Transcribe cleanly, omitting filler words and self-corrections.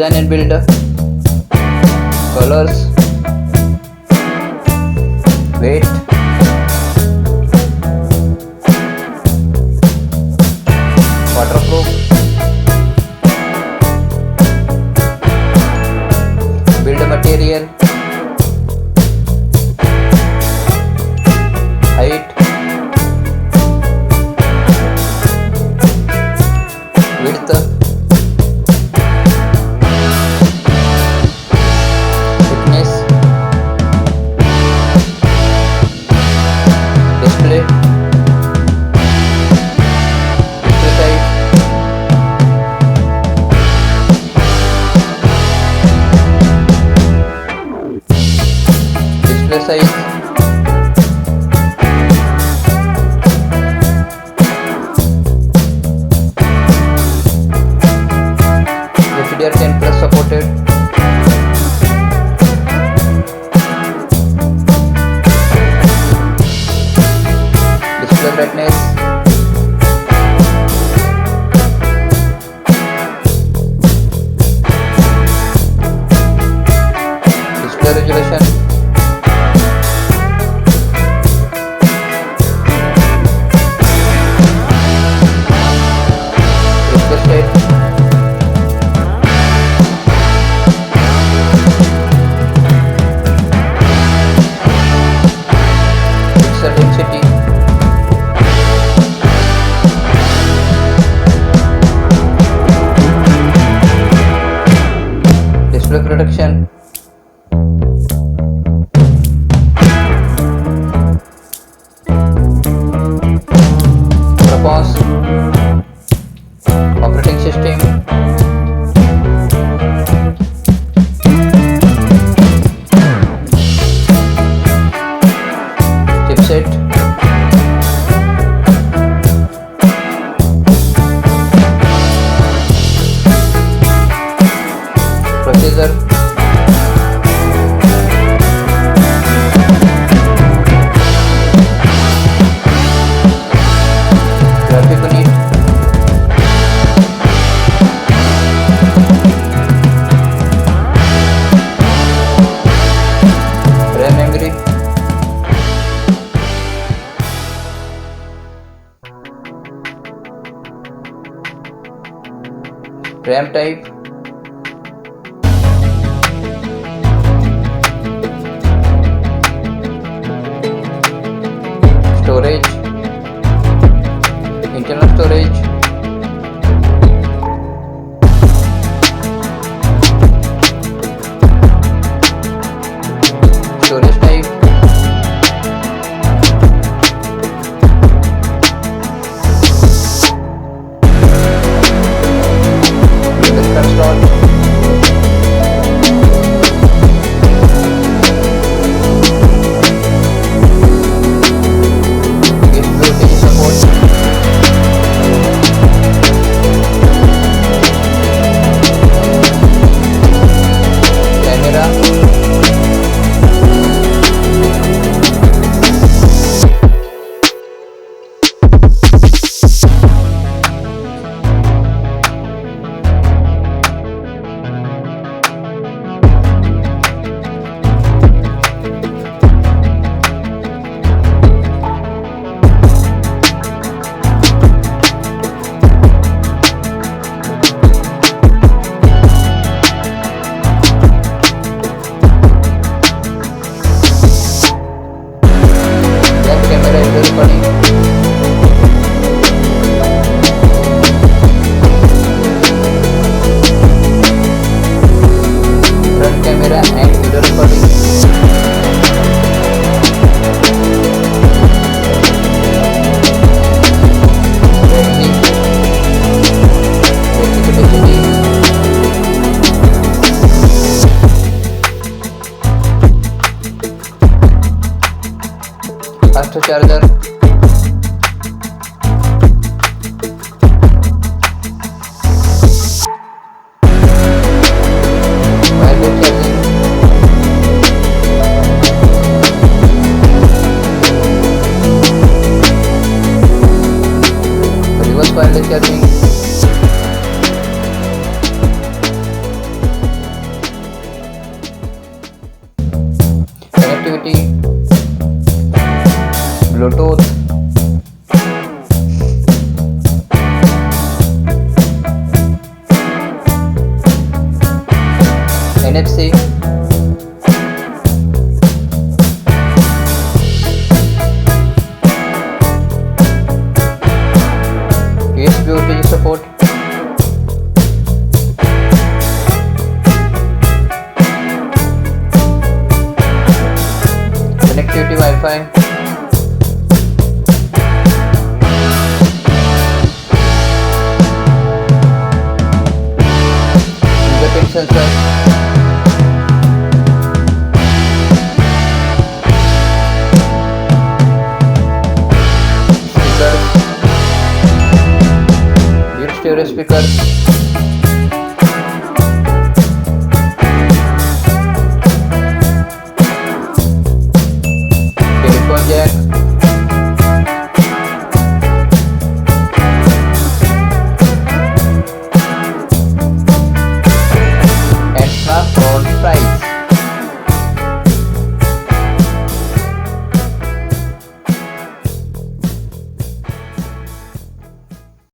design and build, colors, weight, waterproof, build material, height, width, thickness, display, size, display size, HDR10 plus supported, display brightness, display resolution, refresh rate, pixel density, display protection, response, operating system, chipset, processor, graphic unit, RAM memory, RAM type, storage, internal storage, storage type, install, support, camera, back camera and recording, front camera and video recording, battery, capacity, fast charger, wireless charging, reverse wireless charging, Bluetooth, NFC, USB OTG support, connectivity Wi-Fi, fingerprint sensor, speakers, dual stereo speakers,